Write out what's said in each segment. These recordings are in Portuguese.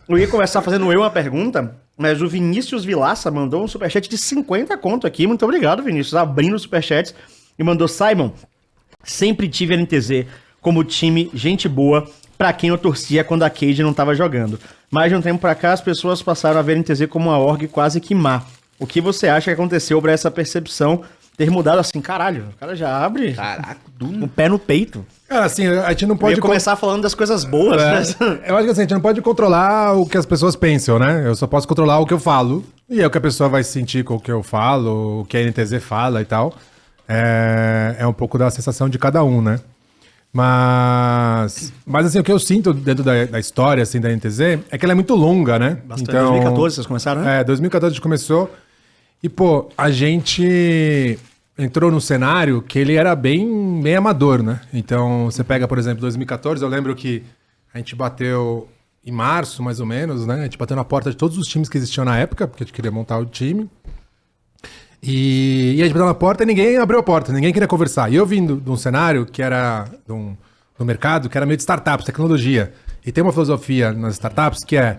Eu ia começar fazendo uma pergunta, mas o Vinícius Vilaça mandou um superchat de 50 conto aqui. Muito obrigado, Vinícius. Abrindo os superchats e mandou: Simon, sempre tive a NTZ como time gente boa pra quem eu torcia quando a Cade não tava jogando. Mas de um tempo pra cá, as pessoas passaram a ver a NTZ como uma org quase que má. O que você acha que aconteceu pra essa percepção ter mudado assim? Caralho, o cara já abre o pé no peito. Cara, assim, a gente não pode... começar falando das coisas boas, né? Eu acho que assim, a gente não pode controlar o que as pessoas pensam, né? Eu só posso controlar o que eu falo. E é o que a pessoa vai sentir com o que eu falo, o que a NTZ fala e tal. É um pouco da sensação de cada um, né? Mas assim, o que eu sinto dentro da história, assim, da NTZ, é que ela é muito longa, né? Bastante. Então, 2014 vocês começaram, né? 2014 a gente começou. E, pô, a gente entrou num cenário que ele era bem amador, né? Então, você pega, por exemplo, 2014, eu lembro que a gente bateu em março, mais ou menos, né? A gente bateu na porta de todos os times que existiam na época, porque a gente queria montar o time. E a gente bateu na porta e ninguém abriu a porta, ninguém queria conversar. E eu vim de um cenário que era do mercado, que era meio de startups, tecnologia. E tem uma filosofia nas startups que é,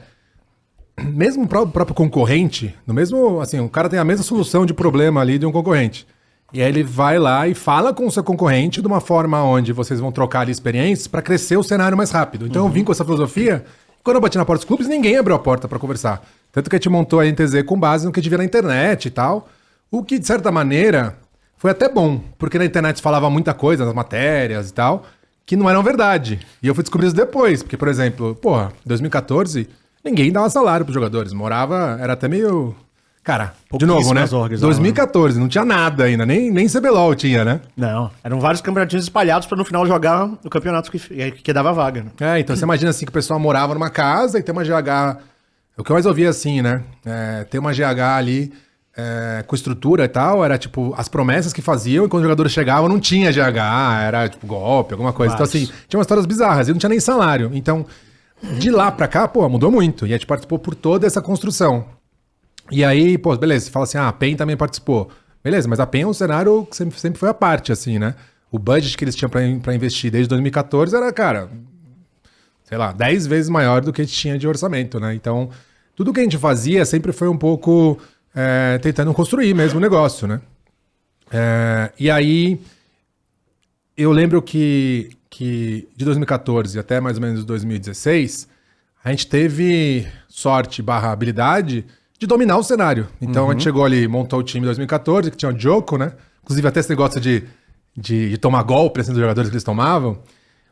mesmo o próprio concorrente, no mesmo, assim, o cara tem a mesma solução de problema ali de um concorrente. E aí ele vai lá e fala com o seu concorrente de uma forma onde vocês vão trocar ali experiências para crescer o cenário mais rápido. Então eu vim com essa filosofia. Quando eu bati na porta dos clubes, ninguém abriu a porta para conversar. Tanto que a gente montou a NTZ com base no que a gente via na internet e tal. O que, de certa maneira, foi até bom. Porque na internet falava muita coisa, nas matérias e tal, que não eram verdade. E eu fui descobrir isso depois. Porque, por exemplo, porra, em 2014, ninguém dava salário pros jogadores. Morava, era até meio... Cara, de novo, né? Orgs, 2014, não tinha nada ainda, nem CBLOL tinha, né? Não, eram vários campeonatinhos espalhados pra no final jogar o campeonato que dava vaga, né? Então você imagina assim que o pessoal morava numa casa e tem uma GH... O que eu mais ouvia assim, né? Tem uma GH ali com estrutura e tal, era tipo as promessas que faziam e quando os jogadores chegavam não tinha GH, era tipo golpe, alguma coisa. Então assim, tinha umas histórias bizarras e não tinha nem salário. Então, de lá pra cá, pô, mudou muito. E a gente participou por toda essa construção. E aí, pô, beleza, você fala assim, a PEN também participou. Beleza, mas a PEN é um cenário que sempre foi à parte, assim, né? O budget que eles tinham pra investir desde 2014 era, cara, sei lá, 10 vezes maior do que a gente tinha de orçamento, né? Então, tudo que a gente fazia sempre foi um pouco tentando construir mesmo o negócio, né? E aí, eu lembro que de 2014 até mais ou menos 2016, a gente teve sorte / habilidade de dominar o cenário. Então a gente chegou ali, montou o time em 2014, que tinha o Joko, né? Inclusive até esse negócio de tomar golpe assim, dos jogadores que eles tomavam.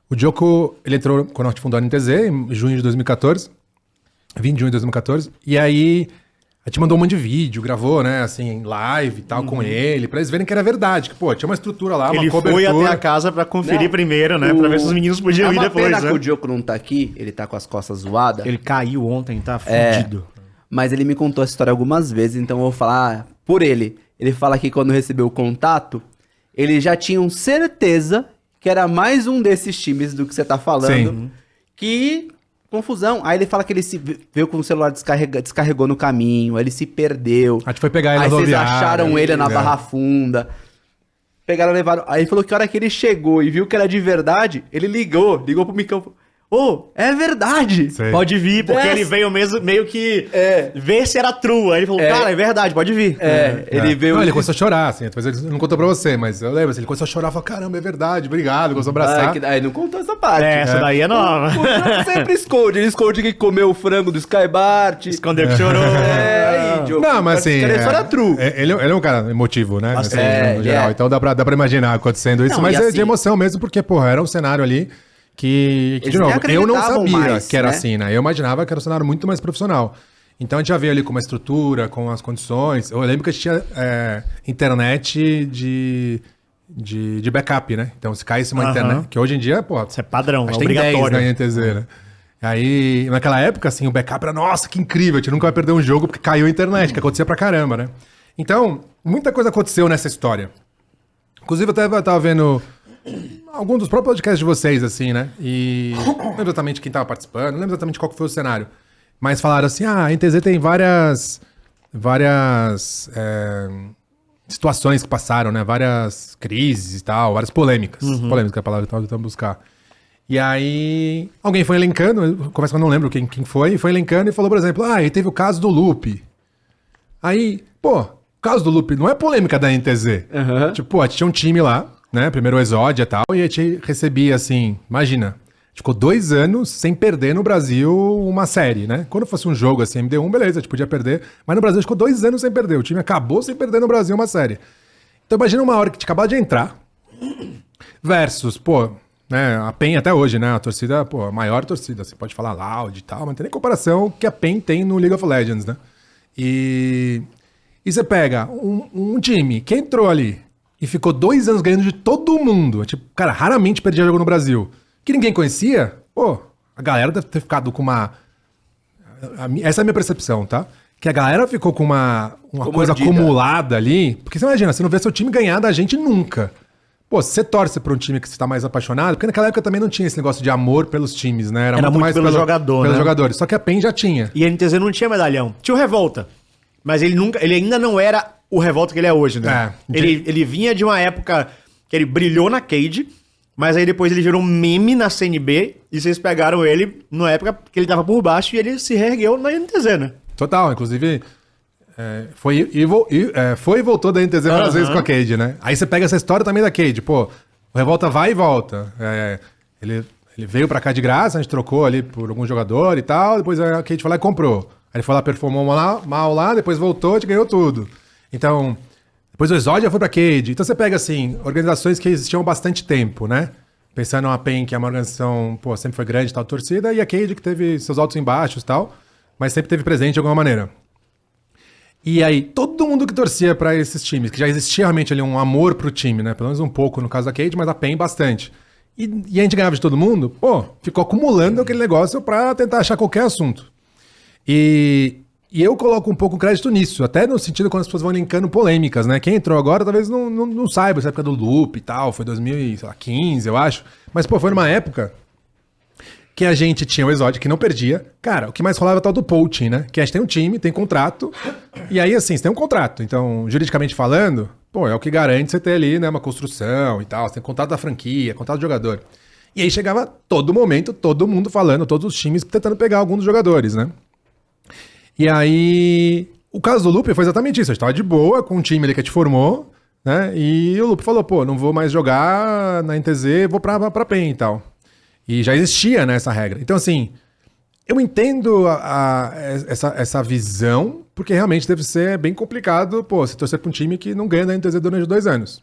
O Joko, ele entrou quando a gente fundou a NTZ, em junho de 2014. 20 de junho de 2014. E aí a gente mandou um monte de vídeo, gravou, né? Assim, live e tal com ele, pra eles verem que era verdade. Que, pô, tinha uma estrutura lá, ele uma cobertura. Ele foi até a casa pra conferir primeiro, né? Pra ver se os meninos podiam ir depois, pena né? que o Joko não tá aqui, ele tá com as costas zoadas. Ele caiu ontem, tá fudido. Mas ele me contou essa história algumas vezes, então eu vou falar por ele. Ele fala que quando recebeu o contato, eles já tinham certeza que era mais um desses times do que você tá falando. Sim. Que confusão. Aí ele fala que ele se veio com o celular descarregou no caminho, aí ele se perdeu. A gente foi pegar ele aí na vocês rodoviária, acharam ele na Barra Funda. Pegaram, levaram. Aí ele falou que a hora que ele chegou e viu que era de verdade, ele ligou pro Micão. Ô, é verdade. Sei. Pode vir, porque ele veio mesmo, meio que ver se era true. Aí ele falou, cara, é verdade, pode vir. Ele veio... Não, ele começou a chorar, assim. Talvez ele não contou pra você, mas eu lembro. Assim, ele começou a chorar e falou, caramba, é verdade, obrigado. Começou a abraçar. Aí não contou essa parte. Essa daí é nova. O Diogo sempre esconde. Ele esconde que comeu o frango do Skybart. Escondeu que chorou. Aí, Diogo. Não, mas assim... Cara, isso era true. Ele é um cara emotivo, né? Assim, no ele geral. é. Então dá pra imaginar acontecendo isso. Não, Mas e é assim- de emoção mesmo, porque, porra, era um cenário ali que Eles de novo, nem eu não acreditavam sabia mais, que era né? assim, né? Eu imaginava que era um cenário muito mais profissional. Então a gente já veio ali com uma estrutura, com as condições. Eu lembro que a gente tinha internet de backup, né? Então se caísse uma internet, que hoje em dia, pô, Isso é padrão, é acho que tem 10 obrigatório. na NTZ, né? Aí, naquela época, assim, o backup era, nossa, que incrível, a gente nunca vai perder um jogo porque caiu a internet, que acontecia pra caramba, né? Então, muita coisa aconteceu nessa história. Inclusive, eu até tava vendo algum dos próprios podcasts de vocês, assim, né? E não lembro exatamente quem tava participando, não lembro exatamente qual que foi o cenário. Mas falaram assim, a NTZ tem várias situações que passaram, né? Várias crises e tal, várias polêmicas. Polêmicas é a palavra que eu tava tentando buscar. E aí, alguém foi elencando, começa que eu não lembro quem foi elencando e falou, por exemplo, e teve o caso do Lupe. Aí, pô, o caso do Lupe não é polêmica da NTZ. Uhum. Tipo, a gente tinha um time lá, né, primeiro o Exódia e tal, e a gente recebia, assim, imagina, a gente ficou 2 anos sem perder no Brasil uma série, né? Quando fosse um jogo, assim, MD1, beleza, a gente podia perder, mas no Brasil a gente ficou 2 anos sem perder, o time acabou sem perder no Brasil uma série. Então imagina uma hora que a gente acabou de entrar, versus, pô... Né, a PEN até hoje, né? A torcida, pô, a maior torcida. Você pode falar loud e tal, mas não tem nem comparação que a PEN tem no League of Legends, né? E você pega um time que entrou ali e ficou 2 anos ganhando de todo mundo. Tipo, cara, raramente perdia jogo no Brasil. Que ninguém conhecia. Pô, a galera deve ter ficado com uma... Essa é a minha percepção, tá? Que a galera ficou com uma coisa acumulada ali. Porque você imagina, você não vê seu time ganhar da gente nunca. Pô, se você torce pra um time que você tá mais apaixonado, porque naquela época também não tinha esse negócio de amor pelos times, né? Era muito mais pelo jogador, pelos né? jogadores. Só que a PEN já tinha. E a NTZ não tinha medalhão. Tinha o Revolta. Mas ele ainda não era o Revolta que ele é hoje, né? Ele vinha de uma época que ele brilhou na Cade, mas aí depois ele virou um meme na CNB, e vocês pegaram ele na época que ele tava por baixo e ele se reergueu na NTZ, né? Total, inclusive... foi e voltou da NTZ várias vezes com a Cade, né? Aí você pega essa história também da Cade, pô, o Revolta vai e volta. Ele veio pra cá de graça, a gente trocou ali por algum jogador e tal, depois a Cade foi lá e comprou. Aí ele foi lá, performou mal lá, depois voltou, a gente ganhou tudo. Então, depois o Exódia foi pra Cade. Então você pega, assim, organizações que existiam há bastante tempo, né? Pensando na PEN, que é uma organização, pô, sempre foi grande e tal, torcida, e a Cade que teve seus altos e baixos e tal, mas sempre teve presente de alguma maneira. E aí, todo mundo que torcia pra esses times, que já existia realmente ali um amor pro time, né? Pelo menos um pouco no caso da Cade, mas a PEN bastante. E a gente ganhava de todo mundo, pô, ficou acumulando aquele negócio pra tentar achar qualquer assunto. E eu coloco um pouco crédito nisso, até no sentido quando as pessoas vão linkando polêmicas, né? Quem entrou agora talvez não saiba essa época do Loop e tal, foi 2015, eu acho. Mas, pô, foi numa época que a gente tinha o Exódio que não perdia. Cara, o que mais rolava é o tal do poaching, né? Que a gente tem um time, tem contrato, e aí, assim, você tem um contrato. Então, juridicamente falando, pô, é o que garante você ter ali, né, uma construção e tal. Você tem contrato da franquia, contrato do jogador. E aí chegava todo momento, todo mundo falando, todos os times tentando pegar algum dos jogadores, né? E aí, o caso do Lupe foi exatamente isso. A gente tava de boa com um time ali que a gente formou, né? E o Lupe falou, pô, não vou mais jogar na NTZ, vou pra PEN e tal. E já existia, né, essa regra. Então, assim, eu entendo essa visão, porque realmente deve ser bem complicado, pô, você torcer pra um time que não ganha da NTZ durante 2 anos.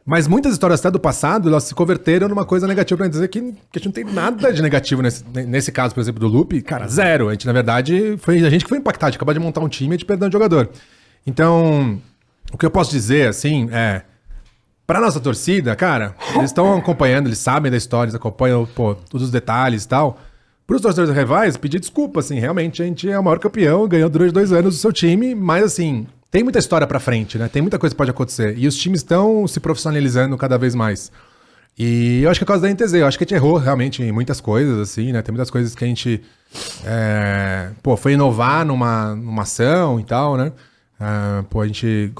Mas muitas histórias até do passado, elas se converteram numa coisa negativa pra NTZ, que a gente não tem nada de negativo nesse caso, por exemplo, do Loop. Cara, zero. A gente, na verdade, foi a gente que foi impactado. A gente acabou de montar um time e de perder um jogador. Então, o que eu posso dizer, assim, pra nossa torcida, cara, eles estão acompanhando, eles sabem da história, eles acompanham, pô, todos os detalhes e tal. Pros torcedores rivais, pedir desculpa, assim, realmente a gente é o maior campeão, ganhou durante 2 anos o seu time, mas assim, tem muita história pra frente, né? Tem muita coisa que pode acontecer. E os times estão se profissionalizando cada vez mais. E eu acho que é por causa da NTZ, eu acho que a gente errou realmente em muitas coisas, assim, né? Tem muitas coisas que a gente, foi inovar numa ação e tal, né? A gente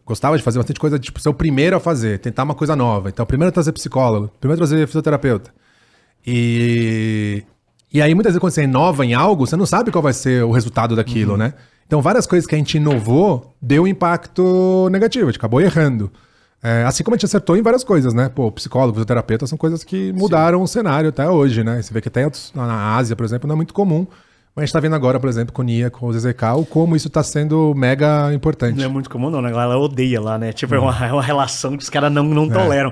gostava de fazer bastante coisa, tipo, ser o primeiro a fazer, tentar uma coisa nova. Então, primeiro trazer psicólogo, primeiro trazer fisioterapeuta. E aí, muitas vezes, quando você inova em algo, você não sabe qual vai ser o resultado daquilo, né? Então, várias coisas que a gente inovou deu um impacto negativo, a gente acabou errando. Assim como a gente acertou em várias coisas, né? Pô, psicólogo, fisioterapeuta são coisas que mudaram o cenário até hoje, né? Você vê que até na Ásia, por exemplo, não é muito comum. Mas a gente tá vendo agora, por exemplo, com o Nia, com o ZZK, como isso tá sendo mega importante. Não é muito comum não, né? Ela odeia lá, né? Tipo, é uma relação que os caras não toleram.